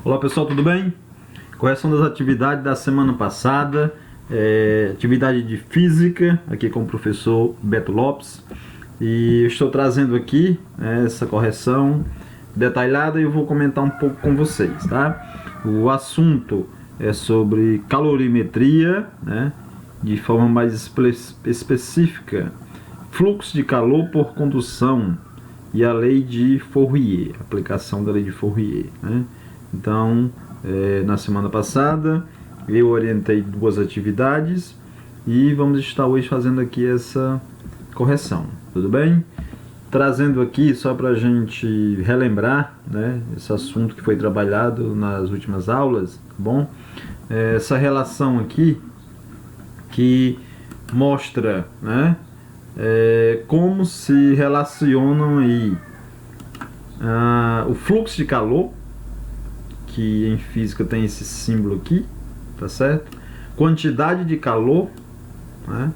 Olá pessoal, tudo bem? Correção das atividades da semana passada, atividade de física, aqui com o professor Beto Lopes. E eu estou trazendo aqui essa correção detalhada e eu vou comentar um pouco com vocês, tá? O assunto é sobre calorimetria, né? De forma mais específica, fluxo de calor por condução e a lei de Fourier, aplicação da lei de Fourier, né? Então, na semana passada eu orientei duas atividades e vamos estar hoje fazendo aqui essa correção, tudo bem? Trazendo aqui só para a gente relembrar, né, esse assunto que foi trabalhado nas últimas aulas, tá bom? Essa relação aqui que mostra, né, como se relacionam aí o fluxo de calor, que em física tem esse símbolo aqui, tá certo? Quantidade de calor, né,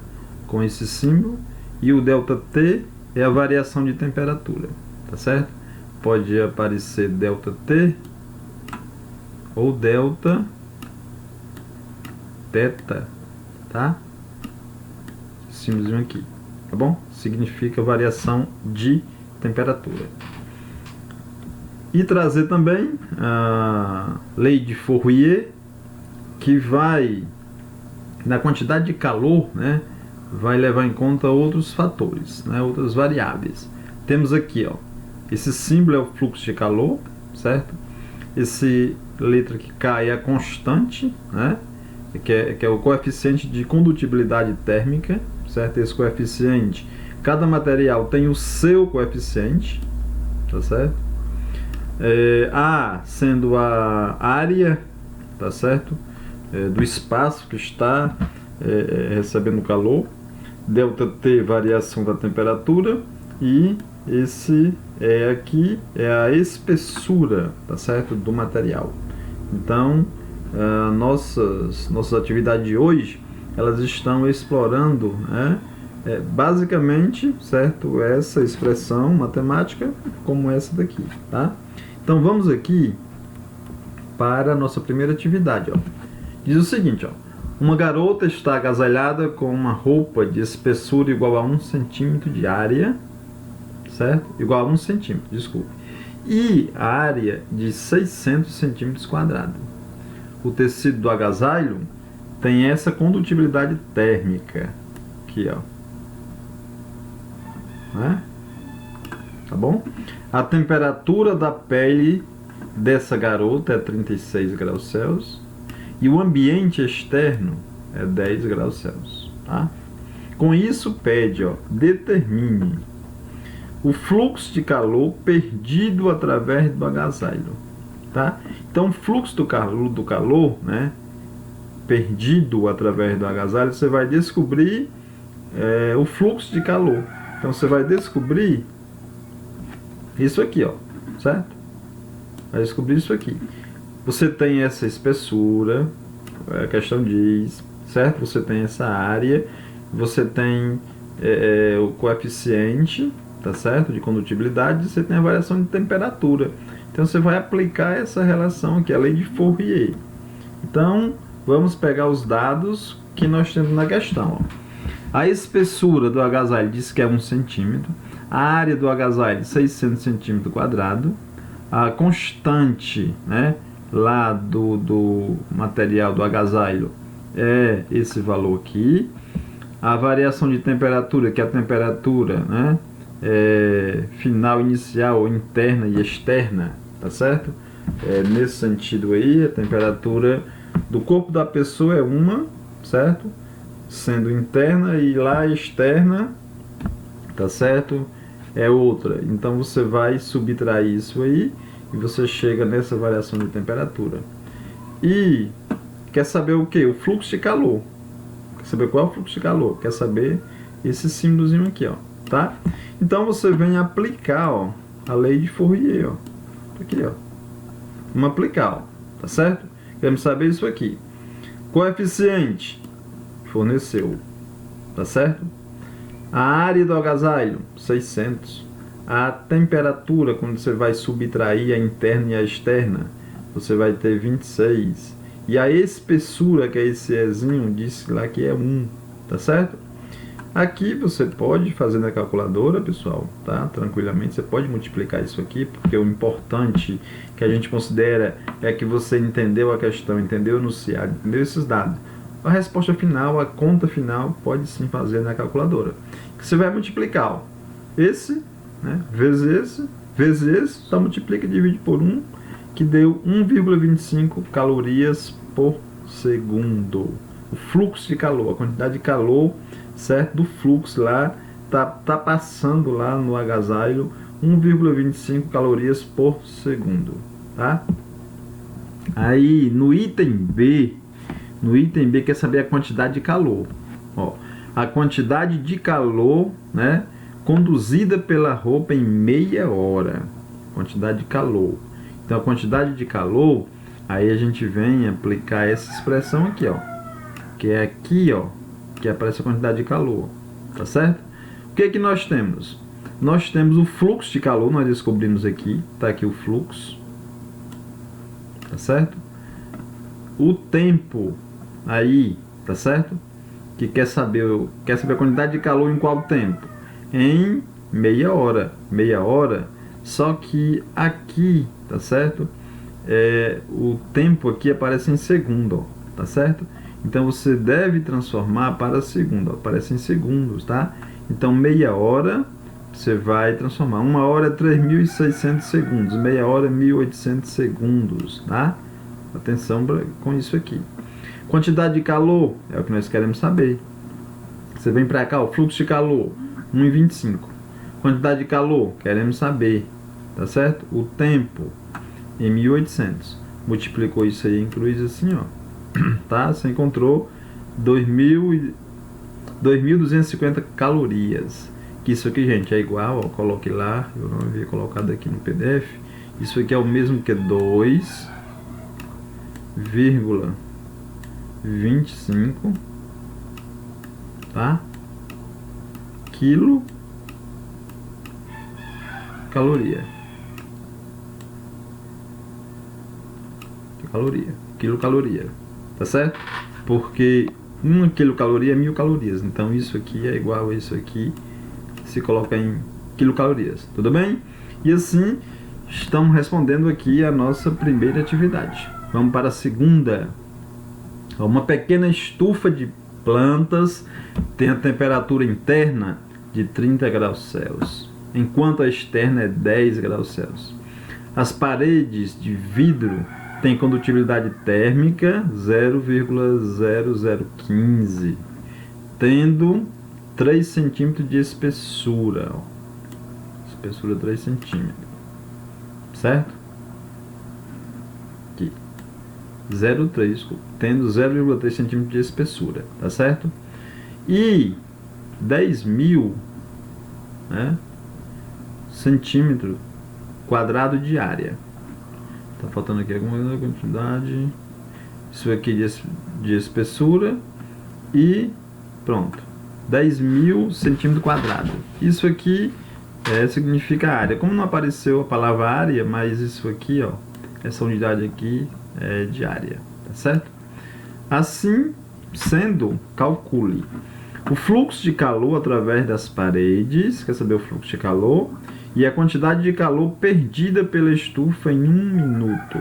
com esse símbolo, e o ΔT é a variação de temperatura, tá certo? Pode aparecer ΔT ou delta teta, tá? Esse símbolozinho aqui, tá bom? Significa variação de temperatura. E trazer também a lei de Fourier, que vai, na quantidade de calor, né, vai levar em conta outros fatores, né, outras variáveis. Temos aqui, ó, esse símbolo é o fluxo de calor, certo? Esse letra que K é a constante, né, que é o coeficiente de condutibilidade térmica, certo? Esse coeficiente, cada material tem o seu coeficiente, tá certo? A sendo a área, tá certo? Do espaço que está recebendo calor, ΔT variação da temperatura, e esse aqui é a espessura, tá certo, do material. Então nossas atividades de hoje, elas estão explorando, né, basicamente, certo, essa expressão matemática como essa daqui, tá? Então vamos aqui para a nossa primeira atividade, ó. Diz o seguinte, ó: uma garota está agasalhada com uma roupa de espessura igual a 1 centímetro de área, certo? Igual a 1 centímetro, desculpe. E a área de 600 centímetros quadrados. O tecido do agasalho tem essa condutibilidade térmica aqui, ó. Né? Tá bom? A temperatura da pele dessa garota é 36 graus Celsius e o ambiente externo é 10 graus Celsius, tá? Com isso pede, ó, determine o fluxo de calor perdido através do agasalho, tá? Então, o fluxo do calor, né, perdido através do agasalho, você vai descobrir o fluxo de calor. Então, você vai descobrir isso aqui, ó, certo? Vai descobrir isso aqui. Você tem essa espessura, a questão diz, certo? Você tem essa área, você tem o coeficiente, tá certo? De condutibilidade, você tem a variação de temperatura. Então você vai aplicar essa relação aqui, a lei de Fourier. Então, vamos pegar os dados que nós temos na questão, ó. A espessura do agasalho diz que é 1 centímetro. A área do agasalho, 600 centímetros quadrados. A constante, né, lá do material do agasalho é esse valor aqui. A variação de temperatura, que é a temperatura, né, final, inicial, interna e externa, tá certo? Nesse sentido aí, a temperatura do corpo da pessoa é uma, certo? Sendo interna, e lá externa, tá certo, é outra. Então você vai subtrair isso aí e você chega nessa variação de temperatura. E quer saber o que? O fluxo de calor. Quer saber qual é o fluxo de calor? Quer saber esse símbolozinho aqui, ó, tá? Então você vem aplicar, ó, a lei de Fourier, ó, aqui, ó. Vamos aplicar, ó, tá certo? Queremos saber isso aqui. Coeficiente forneceu, tá certo? A área do agasalho, 600. A temperatura, quando você vai subtrair a interna e a externa, você vai ter 26. E a espessura, que é esse Ezinho, disse lá que é 1, tá certo? Aqui você pode fazer na calculadora, pessoal, tá? Tranquilamente, você pode multiplicar isso aqui, porque o importante que a gente considera é que você entendeu a questão, entendeu o enunciado, entendeu esses dados. A resposta final, a conta final, pode sim fazer na calculadora. Você vai multiplicar, ó, esse, né, vezes esse, só multiplica e divide por 1, que deu 1,25 calorias por segundo. O fluxo de calor, a quantidade de calor, certo, do fluxo lá, tá passando lá no agasalho 1,25 calorias por segundo, tá? Aí no item B quer saber a quantidade de calor. Ó, a quantidade de calor, né, conduzida pela roupa em meia hora. Quantidade de calor. Então a quantidade de calor, aí a gente vem aplicar essa expressão aqui, ó, que é aqui, ó, que aparece a quantidade de calor, tá certo? O que é que nós temos? Nós temos o fluxo de calor, nós descobrimos aqui, tá aqui o fluxo, tá certo? O tempo aí, tá certo? Que quer saber a quantidade de calor em qual tempo? Em meia hora, só que aqui, tá certo? O tempo aqui aparece em segundo, ó, tá certo? Então você deve transformar para segundo, ó, aparece em segundos, tá? Então meia hora você vai transformar, 1 hora é 3.600 segundos, meia hora é 1.800 segundos, tá? Atenção com isso aqui. Quantidade de calor é o que nós queremos saber. Você vem para cá, o fluxo de calor, 1,25. Quantidade de calor, queremos saber, tá certo? O tempo, em 1.800. Multiplicou isso aí, inclui assim, ó, tá? Você encontrou 2.250 calorias. Que isso aqui, gente, é igual, ó, coloque lá, eu não havia colocado aqui no PDF. Isso aqui é o mesmo que 2,25, tá? Quilo caloria. Quilocaloria, tá certo? Porque 1 quilocaloria é 1.000 calorias, então isso aqui é igual a isso aqui, se coloca em quilocalorias, tudo bem? E assim, estamos respondendo aqui a nossa primeira atividade. Vamos para a segunda. Uma pequena estufa de plantas tem a temperatura interna de 30 graus Celsius, enquanto a externa é 10 graus Celsius. As paredes de vidro têm condutibilidade térmica 0,0015, tendo 3 centímetros de espessura. Espessura 3 centímetros. Certo? Aqui. 0,3, tendo 0,3 centímetros de espessura. Tá certo? E 10.000, né, centímetro quadrado de área. Tá faltando aqui alguma quantidade. Isso aqui de espessura. E pronto. 10.000 centímetros quadrados. Isso aqui significa área. Como não apareceu a palavra área, mas isso aqui, ó, essa unidade aqui é de área. Tá certo? Assim sendo, calcule o fluxo de calor através das paredes. Quer saber o fluxo de calor? E a quantidade de calor perdida pela estufa em 1 minuto.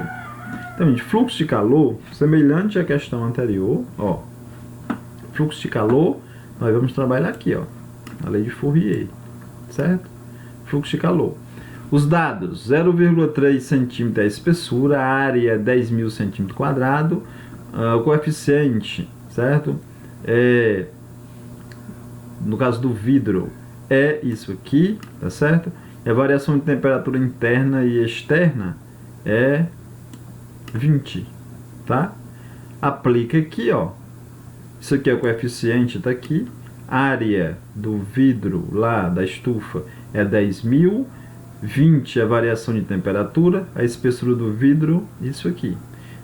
Então, gente, fluxo de calor, semelhante à questão anterior, ó. Fluxo de calor, nós vamos trabalhar aqui, ó, a lei de Fourier, certo? Fluxo de calor. Os dados, 0,3 centímetro é a espessura, a área é 10.000 centímetros quadrados, o coeficiente, certo? No caso do vidro, é isso aqui, tá certo? E a variação de temperatura interna e externa é 20, tá? Aplica aqui, ó. Isso aqui é o coeficiente, tá aqui. Área do vidro lá da estufa é 10.000. 20 é a variação de temperatura. A espessura do vidro, isso aqui.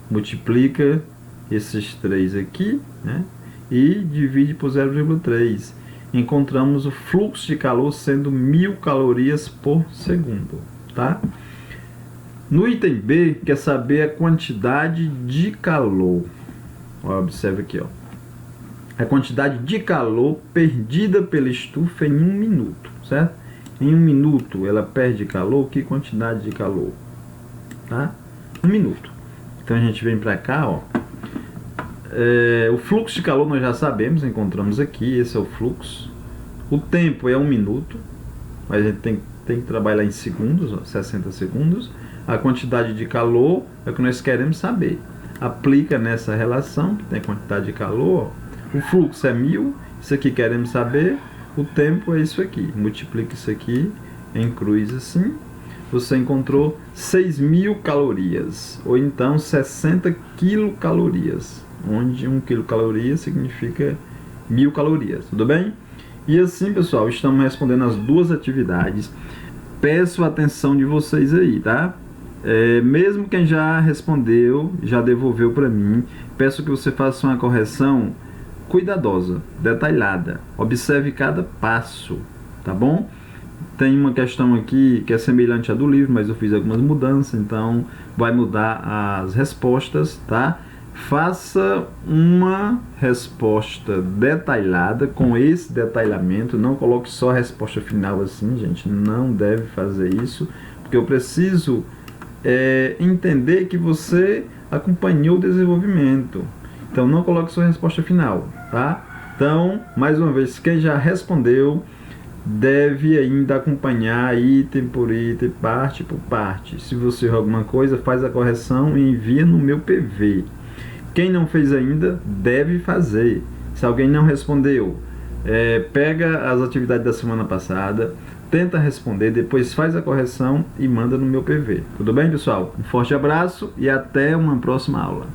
Multiplica esses 3 aqui, né? E divide por 0,3. Encontramos o fluxo de calor sendo 1.000 calorias por segundo, tá? No item B, quer saber a quantidade de calor. Ó, observe aqui, ó. A quantidade de calor perdida pela estufa em 1 minuto, certo? Em 1 minuto ela perde calor, que quantidade de calor? Tá? 1 minuto. Então a gente vem para cá, ó. O fluxo de calor nós já sabemos, encontramos aqui, esse é o fluxo. O tempo é 1 minuto, mas a gente tem que trabalhar em segundos, ó, 60 segundos. A quantidade de calor é o que nós queremos saber. Aplica nessa relação, que tem a quantidade de calor, ó. O fluxo é 1000, isso aqui queremos saber, o tempo é isso aqui. Multiplica isso aqui em cruz assim, você encontrou 6.000 calorias, ou então 60 quilocalorias, onde 1 quilocaloria significa 1000 calorias, tudo bem? E assim, pessoal, estamos respondendo as duas atividades. Peço a atenção de vocês aí, tá? Mesmo quem já respondeu, já devolveu para mim, peço que você faça uma correção cuidadosa, detalhada. Observe cada passo, tá bom? Tem uma questão aqui que é semelhante à do livro, mas eu fiz algumas mudanças, então vai mudar as respostas, tá? Faça uma resposta detalhada, com esse detalhamento. Não coloque só a resposta final assim, gente. Não deve fazer isso, porque eu preciso entender que você acompanhou o desenvolvimento. Então não coloque só a resposta final, tá? Então, mais uma vez, quem já respondeu deve ainda acompanhar item por item, parte por parte. Se você errou alguma coisa, faz a correção e envia no meu PV. Quem não fez ainda, deve fazer. Se alguém não respondeu, pega as atividades da semana passada, tenta responder, depois faz a correção e manda no meu PV. Tudo bem, pessoal? Um forte abraço e até uma próxima aula.